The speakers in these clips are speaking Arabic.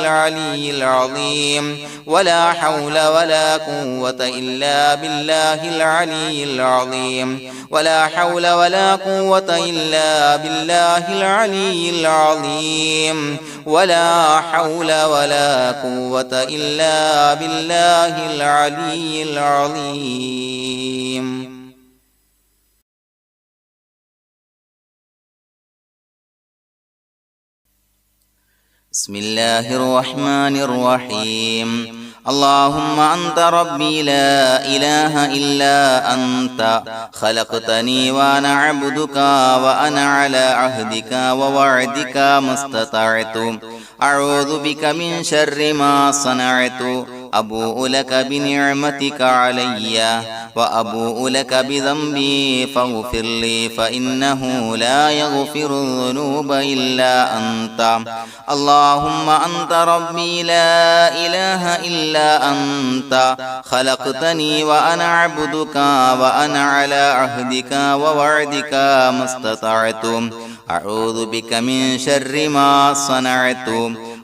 العلي العظيم ولا حول ولا قوة إلا بالله العلي العظيم ولا حول ولا قوة إلا بالله العلي العظيم ولا حول ولا قوة إلا بالله العلي العظيم. بسم الله الرحمن الرحيم. اللهم أنت ربي لا إله إلا أنت خلقتني وأنا عبدك وأنا على عهدك ووعدك ما استطعت أعوذ بك من شر ما صنعت أبوء لك بنعمتك علي وأبوء لك بذنبي فاغفر لي فإنه لا يغفر الذنوب إلا أنت. اللهم أنت ربي لا إله إلا أنت خلقتني وأنا عبدك وأنا على عهدك ووعدك ما استطعت أعوذ بك من شر ما صنعت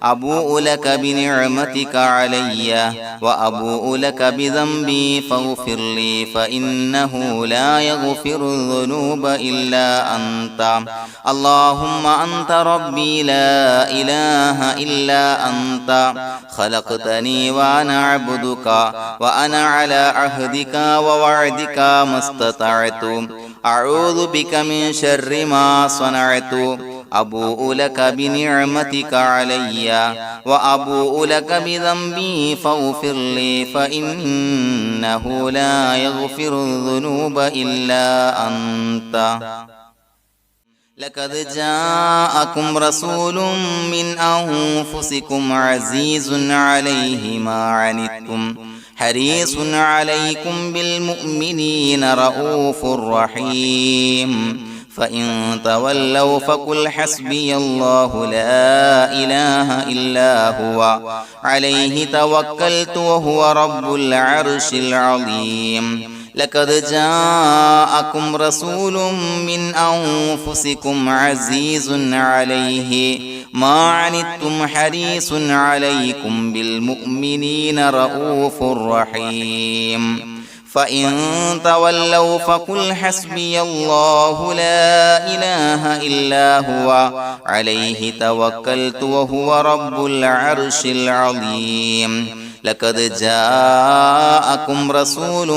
أبوء لك بنعمتك علي وأبوء لك بذنبي فاغفر لي فإنه لا يغفر الذنوب إلا أنت. اللهم أنت ربي لا إله إلا أنت خلقتني وأنا عبدك وأنا على عهدك ووعدك ما استطعت أعوذ بك من شر ما صنعت أبوء لك بنعمتك علي وأبوء لك بذنبي فاغفر لي فإنه لا يغفر الذنوب إلا أنت. لقد جاءكم رسول من أنفسكم عزيز عليه ما عنتم حريص عليكم بالمؤمنين رؤوف رحيم. فإن تولوا فقل حسبي الله لا إله إلا هو عليه توكلت وهو رب العرش العظيم. لقد جاءكم رسول من أنفسكم عزيز عليه ما عنتم حريص عليكم بالمؤمنين رؤوف رحيم. فإن تولوا فقل حسبي الله لا إله إلا هو عليه توكلت وهو رب العرش العظيم. لقد جاءكم رسول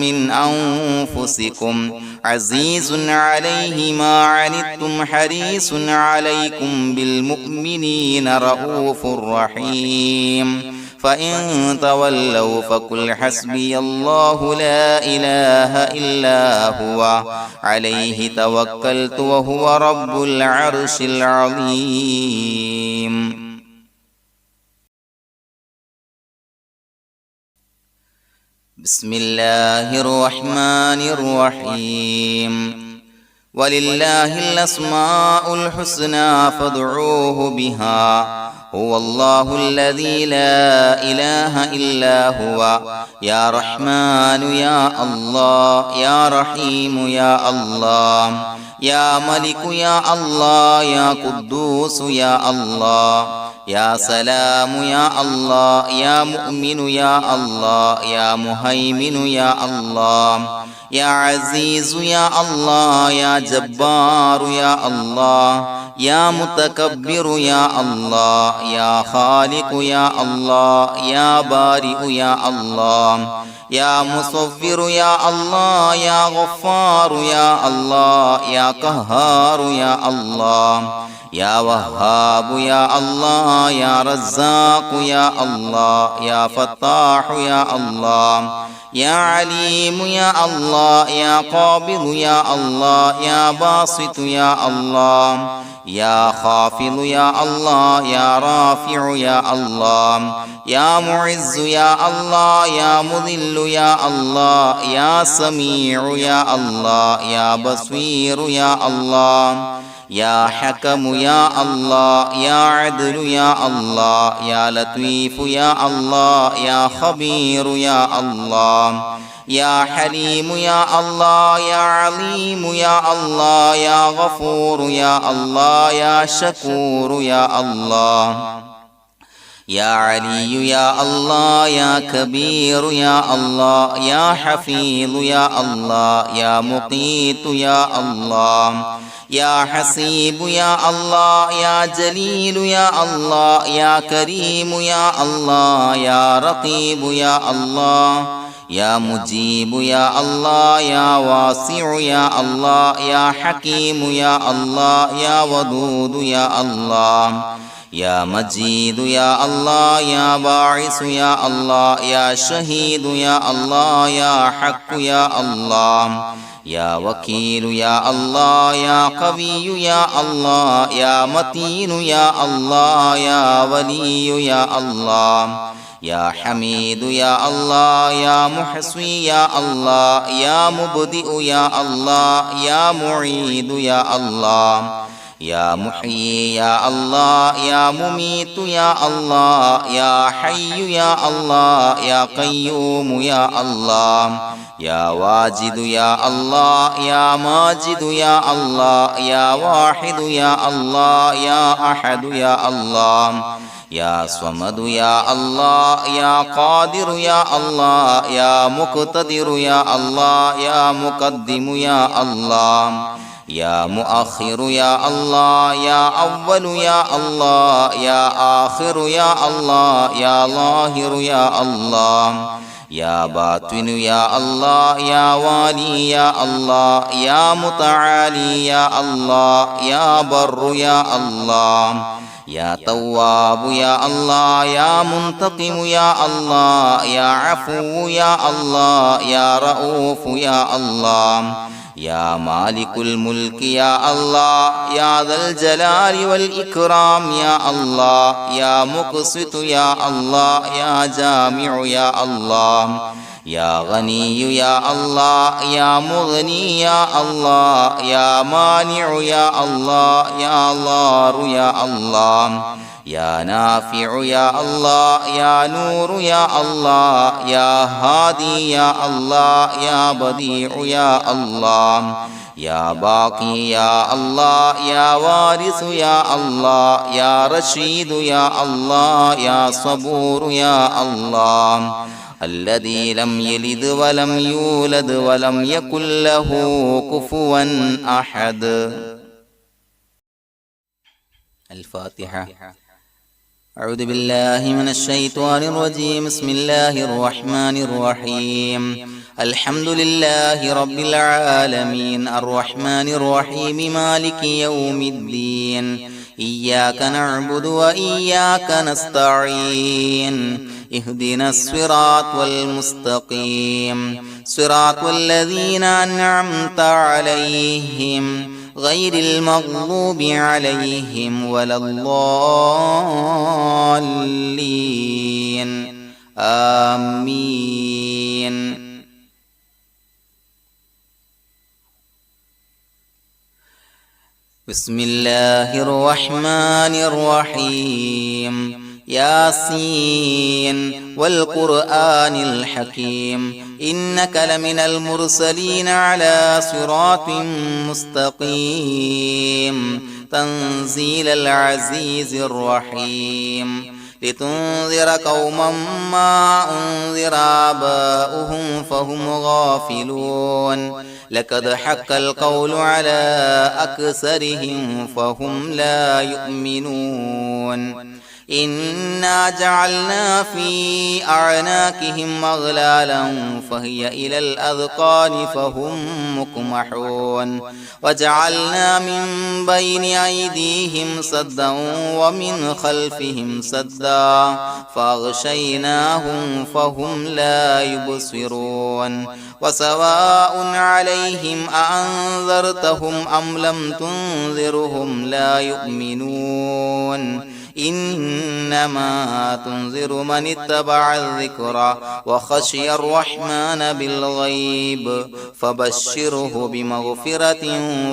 من أنفسكم عزيز عليه ما عنتم حريص عليكم بالمؤمنين رؤوف رحيم. فإن تولوا فقل حسبي الله لا إله إلا هو عليه توكلت وهو رب العرش العظيم. بسم الله الرحمن الرحيم. ولله الأسماء الحسنى فادعوه بها هو الله الذي لا إله إلا هو يا رحمن يا الله يا رحيم يا الله يا ملك يا الله يا قدوس يا الله يا سلام يا الله يا مؤمن يا الله يا مهيمن يا الله يا عزيز يا الله يا جبار يا الله يا متكبر يا الله يا خالق يا الله يا بارئ يا الله يا مصفر يا الله يا غفار يا الله يا قهار يا الله يا وهاب يا الله يا رزاق يا الله يا فتاح يا الله يا عليم يا الله يا قابض يا الله يا باسط يا الله يا خافض يا الله يا رافع يا الله يا معز يا الله يا مذل يا الله يا سميع يا الله يا بصير يا الله يا حكم يا الله يا عدل يا الله يا لطيف يا الله يا خبير يا الله يا حليم يا الله يا عليم يا الله يا غفور يا الله يا شكور يا الله يا علي يا الله يا كبير يا الله يا حفيظ يا الله يا مقيت يا الله يا حسيب يا الله يا جليل يا الله يا كريم يا الله يا رقيب يا الله يا مجيب يا الله يا واسع يا الله يا حكيم يا الله يا ودود يا الله يا مجيد يا الله يا باعث يا الله يا شهيد يا الله يا حق يا الله يا وكيل يا الله يا قوي يا الله يا متين يا الله يا ولي يا الله يا حميد يا الله يا محصي يا الله يا مبدئ يا الله يا معيد يا الله يا محيي يا الله يا مميت يا الله يا حي يا الله يا قيوم يا الله يا واجد يا الله يا ماجد يا الله يا واحد يا الله يا أحد يا الله يا صمد يا الله يا قادر يا الله يا مقتدر يا الله يا مقدم يا الله يا مؤخر يا الله يا أول يا الله يا آخر يا الله يا ظاهر يا الله يا باطن يا الله يا والي يا الله يا متعالي يا الله يا بر يا الله يا تواب يا الله يا منتقم يا الله يا عفو يا الله يا رؤوف يا الله يا مالك الملك يا الله يا ذا الجلال والإكرام يا الله يا مقسط يا الله يا جامع يا الله يا غني يا الله يا مغني يا الله يا مانع يا الله يا ضار يا الله يا نافع يا الله يا نور يا الله يا هادي يا الله يا بديع يا الله يا باقي يا الله يا وارث يا الله يا رشيد يا الله يا صبور يا الله الذي لم يلد ولم يولد ولم يكن له كفوا أحد. الفاتحة. أعوذ بالله من الشيطان الرجيم. بسم الله الرحمن الرحيم. الحمد لله رب العالمين الرحمن الرحيم مالك يوم الدين إياك نعبد وإياك نستعين اهدنا الصراط المستقيم صراط الذين أنعمت عليهم غير المغضوب عليهم ولا الضالين آمين. بسم الله الرحمن الرحيم. ياسين والقرآن الحكيم إنك لمن المرسلين على صراط مستقيم تنزيل العزيز الرحيم لتنذر قوما ما أنذر آباؤهم فهم غافلون لقد حق القول على أكثرهم فهم لا يؤمنون إنا جعلنا في أعناقهم أغلالا فهي إلى الأذقان فهم مقمحون وجعلنا من بين أيديهم سدا ومن خلفهم سدا فأغشيناهم فهم لا يبصرون وسواء عليهم أأنذرتهم أم لم تنذرهم لا يؤمنون إنما تنذر من اتبع الذكر وخشي الرحمن بالغيب فبشره بمغفرة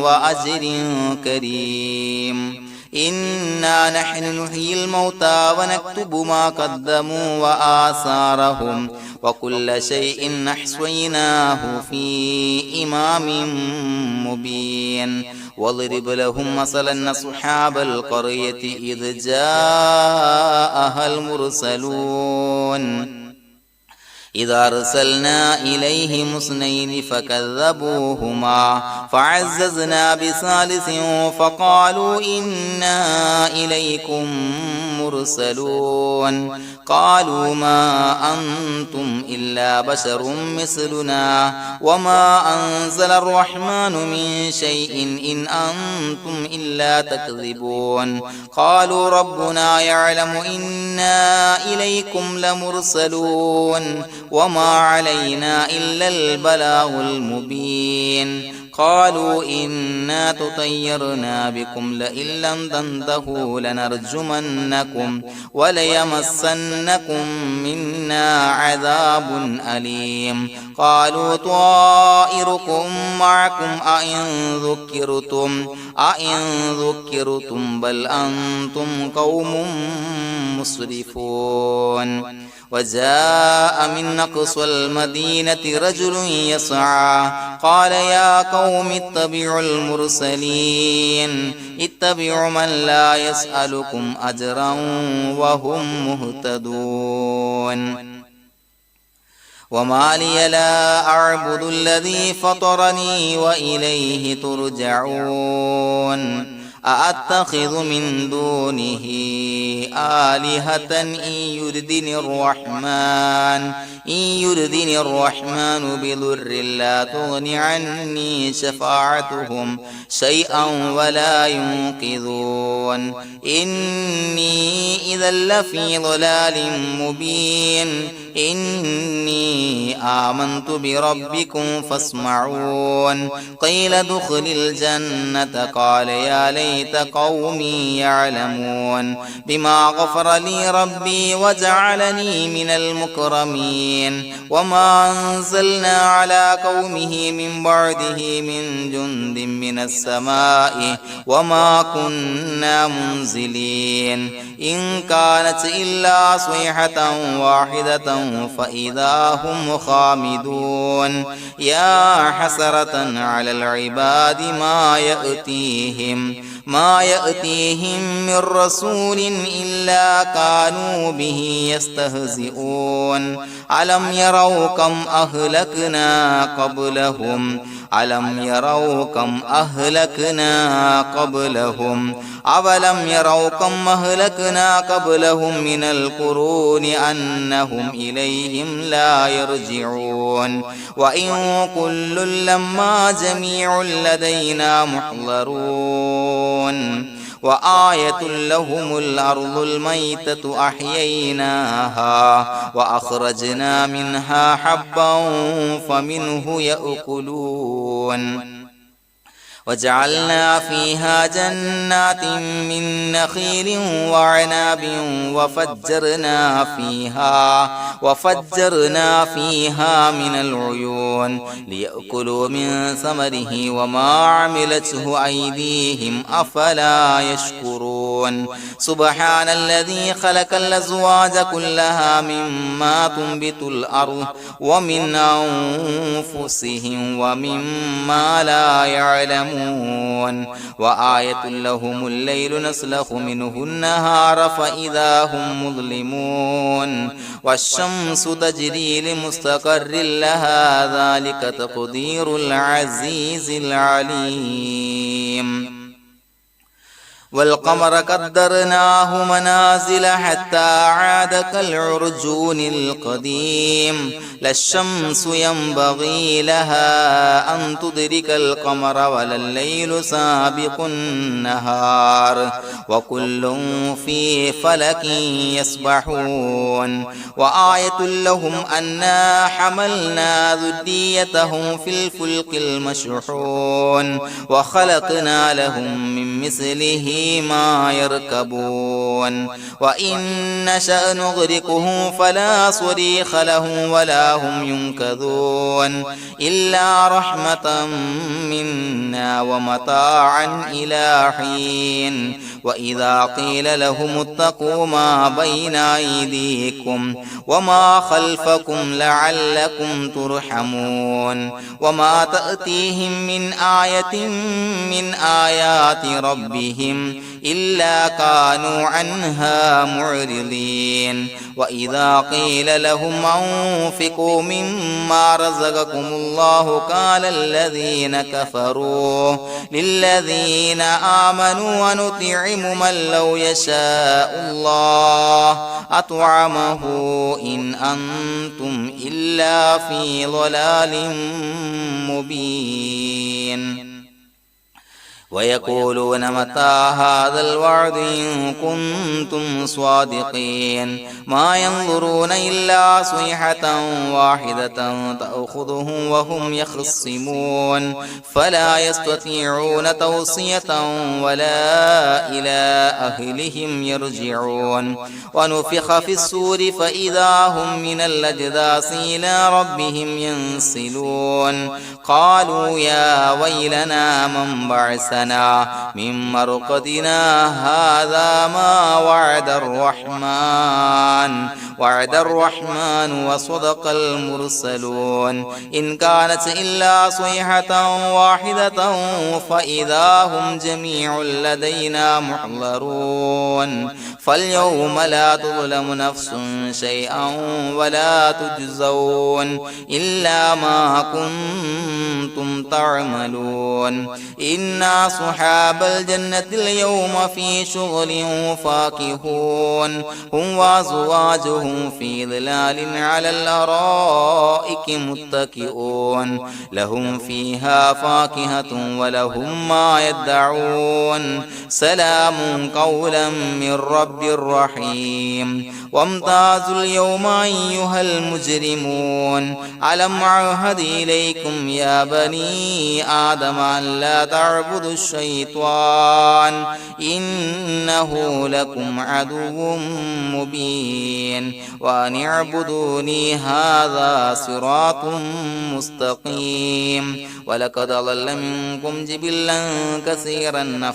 وأجر كريم. إنا نحن نحيي الموتى ونكتب ما قدموا وآثارهم وكل شيء أحصيناه في إمام مبين واضرب لهم مثلا أصحاب القرية إذ جاءها المرسلون إذا أرسلنا إليهم اثنين فكذبوهما فعززنا بثالث فقالوا إنا إليكم مرسلون قالوا ما أنتم إلا بشر مثلنا وما أنزل الرحمن من شيء إن أنتم إلا تكذبون قالوا ربنا يعلم إنا إليكم لمرسلون وما علينا إلا البلاغ المبين قالوا إنا تطيرنا بكم لئن لم تنتهوا لنرجمنكم وليمسنكم منا عذاب أليم قالوا طائركم معكم أئن ذكرتم بل أنتم قوم مسرفون وجاء من أقصى المدينة رجل يسعى قال يا قوم اتبعوا المرسلين اتبعوا من لا يسألكم أجرا وهم مهتدون وما لي لا أعبد الذي فطرني وإليه ترجعون أأتخذ من دونه آلهة إن يردني الرحمن بضر لا تغن عني شفاعتهم شيئا ولا ينقذون إني إذا لفي ضلال مبين إني آمنت بربكم فاسمعون قيل ادخل الجنة قال يا ليت قومي يعلمون بما غفر لي ربي وجعلني من المكرمين وما أنزلنا على قومه من بعده من جند من السماء وما كنا منزلين إن كانت إلا صيحة واحدة فإذا هم خامدون يا حسرة على العباد ما يأتيهم من رسول إلا كانوا به يستهزئون ألم يروا كم أهلكنا قبلهم أولم يروا كم أهلكنا قبلهم من القرون أنهم إليهم لا يرجعون وإن كل لما جميع لدينا محضرون وآية لهم الأرض الميتة أحييناها وأخرجنا منها حبا فمنه يأكلون وجعلنا فيها جنات من نخيل وعناب وفجرنا فيها من العيون ليأكلوا من ثمره وما عملته أيديهم أفلا يشكرون سبحان الذي خلق الأزواج كلها مما تنبت الأرض ومن أنفسهم ومما لا يعلمون وآية لهم الليل نسلخ منه النهار فإذا هم مظلمون والشمس تجري لمستقر لها ذلك تقدير العزيز العليم والقمر قدرناه منازل حتى عاد كالعرجون القديم لا الشمس ينبغي لها أن تدرك القمر ولا الليل سابق النهار وكل في فلك يسبحون وآية لهم أنا حملنا ذريتهم في الفلك المشحون وخلقنا لهم من مثله ما يركبون وإن نشأ نغرقهم فلا صريخ لهم ولا هم ينقذون إلا رحمة منا ومتاعا إلى حين وإذا قيل لهم اتقوا ما بين أيديكم وما خلفكم لعلكم ترحمون وما تأتيهم من آية من آيات ربهم إلا كانوا عنها معرضين وإذا قيل لهم أنفقوا مما رزقكم الله قال الذين كفروا للذين آمنوا ونطعم من لو يشاء الله أطعمه إن أنتم إلا في ضلال مبين ويقولون متى هذا الوعد إن كنتم صادقين ما ينظرون إلا صيحة واحدة تأخذهم وهم يخصمون فلا يستطيعون توصية ولا إلى أهلهم يرجعون ونفخ في الصور فإذا هم من الأجداث إلى ربهم ينسلون قالوا يا ويلنا من بعثنا من مرقدنا هذا ما وعد الرحمن وصدق المرسلون إن كانت إلا صيحة واحدة فإذا هم جميع لدينا محضرون فاليوم لا تظلم نفس شيئا ولا تجزون إلا ما كنتم تعملون إنا أصحاب الجنة اليوم في شغل فاكهون هم وأزواجهم في ظلال على الأرائك متكئون لهم فيها فاكهة ولهم ما يدعون سلام قولا من رب رحيم وامتازوا اليوم أيها المجرمون ألم أعهد إليكم يا بني آدم أن لا تعبدوا الشيطان إنه لكم عدو مبين وأن اعبدوني هذا صراط مستقيم ولقد ضل منكم جبلا كثيرا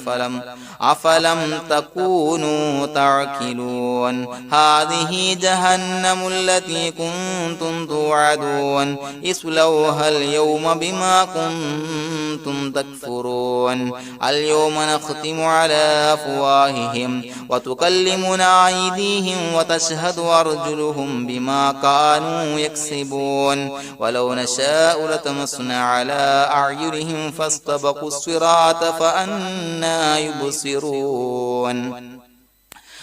أفلم تكونوا تعقلون هذه جهنم التي كنتم توعدون اصلوها اليوم بما كنتم تكفرون اليوم نختم على أفواههم وتكلمنا أيديهم وتشهد أرجلهم بما كانوا يكسبون ولو نشاء لتمسنا على أعينهم فاستبقوا الصراط فأنى يبصرون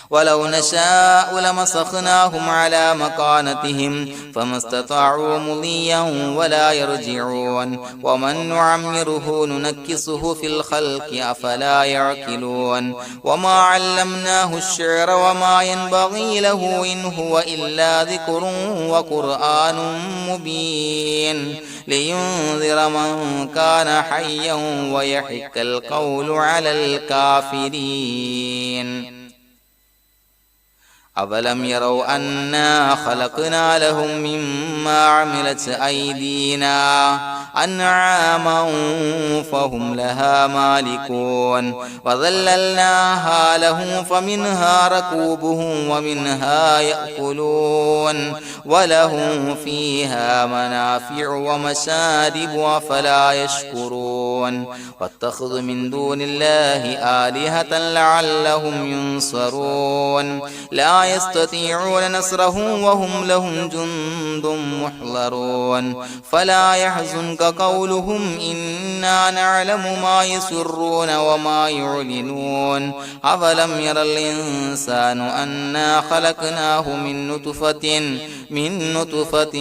ولو نشاء لمسخناهم على مكانتهم فما استطاعوا مضيا ولا يرجعون ومن نعمره ننكسه في الخلق أفلا يعقلون وما علمناه الشعر وما ينبغي له إن هو إلا ذكر وقرآن مبين لينذر من كان حيا ويحق القول على الكافرين أولم يروا أنا خلقنا لهم مما عملت أيدينا أنعاما فهم لها مالكون وظللناها لهم فمنها ركوبهم ومنها يأكلون ولهم فيها منافع ومشارب أفلا يشكرون واتخذوا من دون الله آلهة لعلهم ينصرون لا يستطيعون نصرهم وهم لهم جند محضرون فلا يحزنك قولهم إنا نعلم ما يسرون وما يعلنون أفلم ير الإنسان أنا خلقناه من نطفة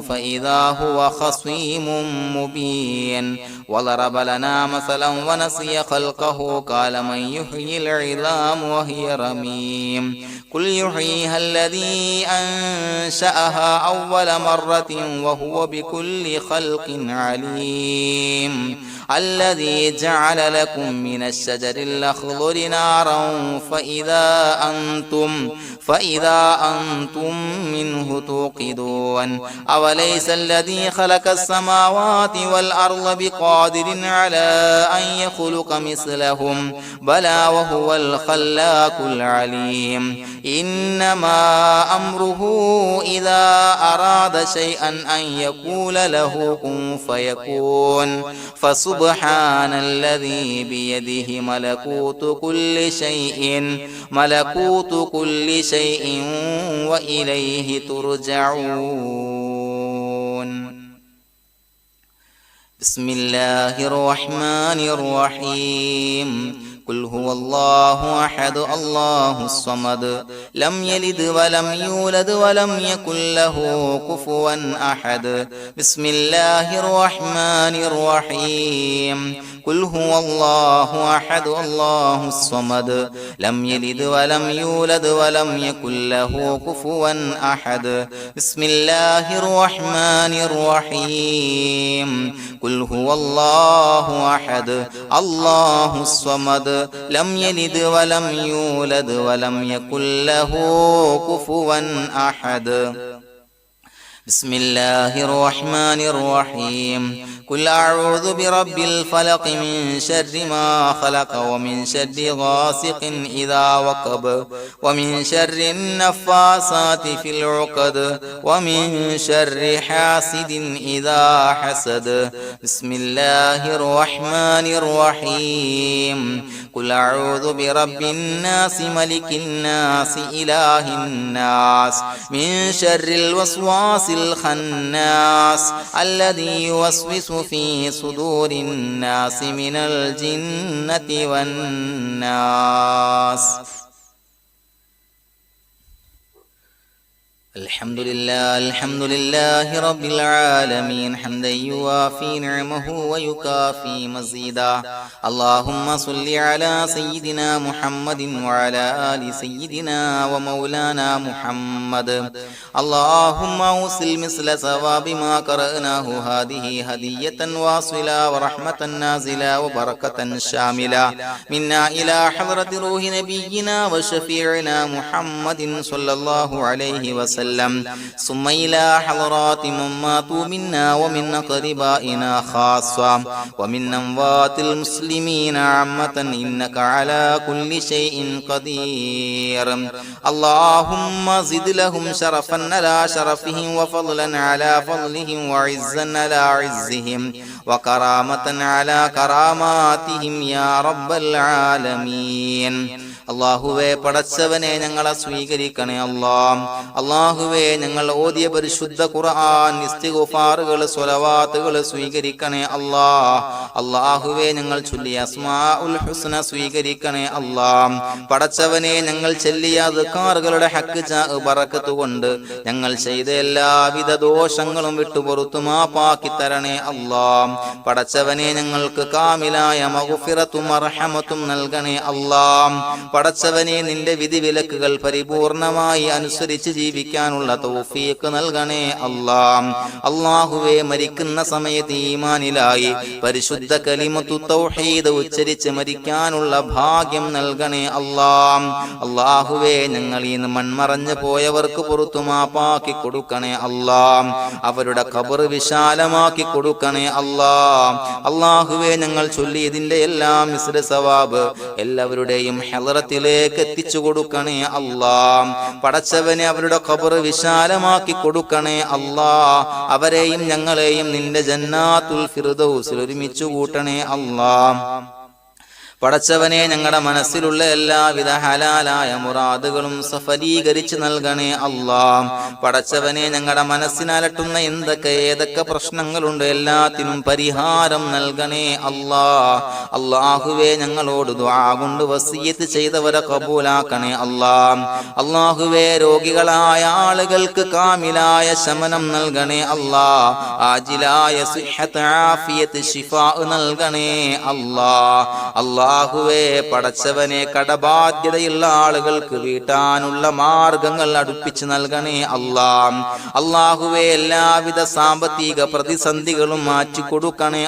فإذا هو خصيم مبين وضرب لنا مثلا ونسي خلقه قال من يحيي العظام وهي رميم قل يحييها الذي أنشأها أول مرة وهو بكل خلق عليم الذي جعل لكم من الشجر الأخضر نارا فإذا أنتم منه توقدون أوليس الذي خلق السماوات والأرض بقادر على أن يخلق مثلهم بلى وهو الخلاق العليم إنما أمره إذا أراد شيئا أن يقول له كن فيكون فسبحان الذي بيده ملكوت كل شيء وإليه ترجعون بسم الله الرحمن الرحيم قل هو الله أحد الله الصمد لم يلد ولم يولد ولم يكن له كفوا أحد بسم الله الرحمن الرحيم قل هو الله أحد الله الصمد لم يلد ولم يولد ولم يكن له كفوا أحد بسم الله الرحمن الرحيم قل هو الله أحد الله الصمد لم يلد ولم يولد ولم يكن له كفوا أحد بسم الله الرحمن الرحيم قل أعوذ برب الفلق من شر ما خلق ومن شر غاسق إذا وقب ومن شر النفاثات في العقد ومن شر حاسد إذا حسد بسم الله الرحمن الرحيم قل أعوذ برب الناس ملك الناس إله الناس من شر الوسواس الخناس الذي يوسوس في صدور الناس من الجنة والناس الحمد لله رب العالمين حمدا يوافي نعمه ويكافي مزيدا اللهم صل على سيدنا محمد وعلى آل سيدنا ومولانا محمد اللهم أوصل مثل ثواب ما قرأناه هذه هدية واصلة ورحمة نازلة وبركة شاملة منا إلى حضرة روح نبينا وشفيعنا محمد صلى الله عليه وسلم ثم إلى حضرات من ماتوا منا ومن أقربائنا خاصة ومن أموات المسلمين عامة إنك على كل شيء قدير اللهم زد لهم شرفا على شرفهم وفضلا على فضلهم وعزا على عزهم وكرامة على كراماتهم يا رب العالمين അല്ലാഹുവേ പടച്ചവനെ ഞങ്ങളെ സ്വീകരിക്കണേ അല്ലാഹുവേ ഞങ്ങൾ ഓതിയ പരിശുദ്ധ ഖുർആൻ ഇസ്തിഗ്ഫാറുകൾ സ്വലവാത്തുകൾ സ്വീകരിക്കണേ അല്ലാഹുവേ ഞങ്ങൾ ചൊല്ലിയ അസ്മാഉൽ ഹുസ്ന സ്വീകരിക്കണേ പടച്ചവനെ ഞങ്ങൾ ചൊല്ലിയ അദ്കാറുകളുടെ ഹക്ക് ബറക്കത്ത് കൊണ്ട് ഞങ്ങൾ ചെയ്ത എല്ലാവിധ ദോഷങ്ങളും വിട്ടുപുറത്തു മാപ്പാക്കി തരണേ പടച്ചവനെ ഞങ്ങൾക്ക് കാമിലായ മഗ്ഫിറത്തും മർഹമത്തും നൽകണേ പടച്ചവനെ നിന്റെ വിധിവിലക്കുകൾ പരിപൂർണമായി അനുസരിച്ച് ജീവിക്കാനുള്ള തൗഫീഖ് നൽകണേ അല്ലാഹുവേ മരിക്കുന്ന സമയത്ത് ഈമാനിലായി പരിശുദ്ധ കലിമത്തു തൗഹീദ് ഉച്ചരിച്ച് മരിക്കാനുള്ള ഭാഗ്യം നൽകണേ അല്ലാഹുവേ ഞങ്ങൾ ഈ മൺമറഞ്ഞു പോയവർക്ക് പുറത്തു മാപ്പാക്കി കൊടുക്കണേ അവരുടെ ഖബർ വിശാലമാക്കി കൊടുക്കണേ അല്ലാഹുവേ ഞങ്ങൾ ചൊല്ലിയതിന്റെ എല്ലാം മിസ്ര സവാബ് എല്ലാവരുടെയും ഹളറത്തിലേക്ക് എത്തിച്ചു കൊടുക്കണേ പടച്ചവനെ അവരുടെ ഖബർ വിശാലമാക്കി കൊടുക്കണേ അവരെയും ഞങ്ങളെയും നിന്റെ ജന്നാത്തുൽ ഫിർദൗസിൽ ഒരുമിച്ച് കൂട്ടണേ പടച്ചവനെ ഞങ്ങളുടെ മനസ്സിലുള്ള എല്ലാവിധ ഹലാലായ മുറാദുകളും സഫലീകരിച്ച് നൽകണേ പടച്ചവനെ ഞങ്ങളുടെ മനസ്സിനലട്ടുന്ന ഏതൊക്കെ പ്രശ്നങ്ങളുണ്ട് എല്ലാത്തിനും പരിഹാരം നൽകണേ അല്ലാഹുവേ ഞങ്ങളോട് ദുആ കൊണ്ട് വസിയത്ത് ചെയ്തവരെ കബൂലാക്കണേ അല്ലാഹുവേ രോഗികളായ ആളുകൾക്ക് കാമിലായ ശമനം നൽകണേ ആജിലായ സിഹ്ഹത്ത് ആഫിയത്ത് ശിഫാ നൽകണേ അല്ലാഹുവേ പടച്ചവനെ കടബാധ്യതയുള്ള ആളുകൾക്ക് വീട്ടാനുള്ള മാർഗങ്ങൾ അടുപ്പിച്ച് നൽകണേ അല്ലാഹുവേ എല്ലാവിധ സാമ്പത്തിക പ്രതിസന്ധികളും മാറ്റിക്കൊടുക്കണേ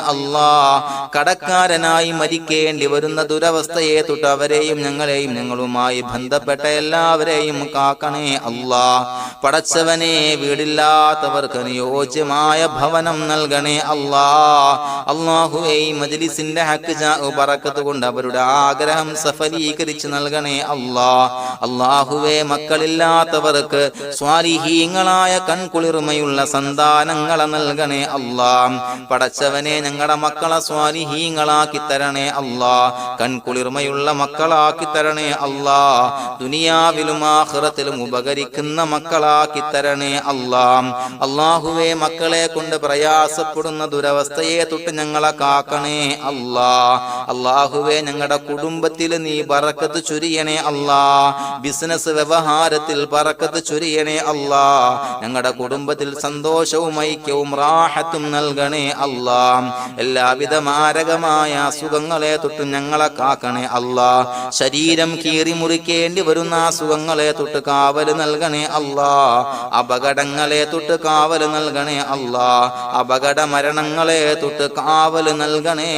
കടക്കാരനായി മരിക്കേണ്ടി വരുന്ന ദുരവസ്ഥയെ തൊട്ട് അവരെയും ഞങ്ങളെയും ഞങ്ങളുമായി ബന്ധപ്പെട്ട എല്ലാവരെയും കാക്കണേ പടച്ചവനെ വീടില്ലാത്തവർക്ക് അനുയോജ്യമായ ഭവനം നൽകണേ അല്ലാഹുവേ മജ്ലിസിന്റെ ഹക്ക് ബറക്കത്ത് കൊണ്ട് അവരുടെ ആഗ്രഹം സഫലീകരിച്ച് നൽകണേ അല്ലാഹുവേ മക്കളില്ലാത്തവർക്ക് സ്വാലിഹീങ്ങളായ കൺകുളിർമയുള്ള സന്താനങ്ങളെ നൽകണേ പടച്ചവനെ ഞങ്ങളുടെ മക്കളെ സ്വാലിഹീങ്ങളാക്കി തരണേ കൺകുളിർമയുള്ള മക്കളാക്കി തരണേ ദുനിയാവിലും ആഖിറത്തിലും ഉപകരിക്കുന്ന മക്കളാക്കി തരണേ അല്ലാഹുവേ മക്കളെ കൊണ്ട് പ്രയാസപ്പെടുന്ന ദുരവസ്ഥയെ തൊട്ട് ഞങ്ങളെ കാക്കണേ അല്ലാഹുവേ ഞങ്ങളുടെ കുടുംബത്തിൽ നീ ബറക്കത്ത് ചൊരിയണേ ബിസിനസ് വ്യവഹാരത്തിൽ ബറക്കത്ത് ചൊരിയണേ ഞങ്ങളുടെ കുടുംബത്തിൽ സന്തോഷവും ഐക്യവും റാഹത്തും നൽകണേ എല്ലാവിധ മാരകമായ അസുഖങ്ങളെ തൊട്ട് ഞങ്ങളെ കാക്കണേ ശരീരം കീറി മുറിക്കേണ്ടി വരുന്ന അസുഖങ്ങളെ തൊട്ട് കാവല് നൽകണേ അപകടങ്ങളെ തൊട്ട് കാവല് നൽകണേ അപകട മരണങ്ങളെ തൊട്ട് കാവല് നൽകണേ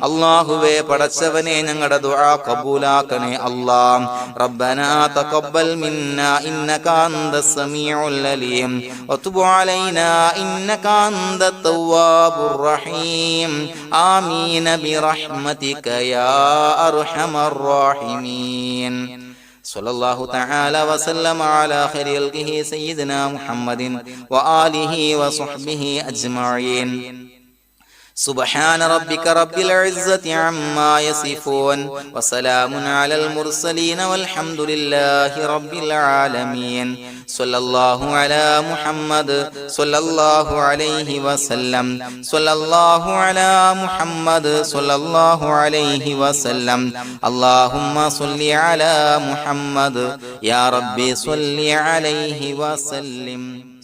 അല്ലാഹുവേ പടച്ചവനെ ഞങ്ങളുടെ ദുആ കബൂലാക്കണേ റബ്ബനാ തഖബ്ബൽ മിന്നാ ഇന്നക അന്തസ് സമീഉൽ അലീം വതുബ് അലൈനാ ഇന്നക അന്തത് തവ്വാബുർ റഹീം ആമീൻ ബിറഹ്മതിക യാ അർഹമർ റഹീമീൻ സല്ലല്ലാഹു തആല വസല്ലമ അലാ ഖൈരിൽ ഖൽഖിഹി സയ്യിദിനാ മുഹമ്മദിൻ വആലിഹി വസഹ്ബിഹി അജ്മഈൻ سبحان ربك رب العزة عما يصفون وسلام على المرسلين والحمد لله رب العالمين صلى الله على محمد صلى الله عليه وسلم صلى الله على محمد صلى الله عليه وسلم اللهم صل على محمد يا ربي صل عليه وسلم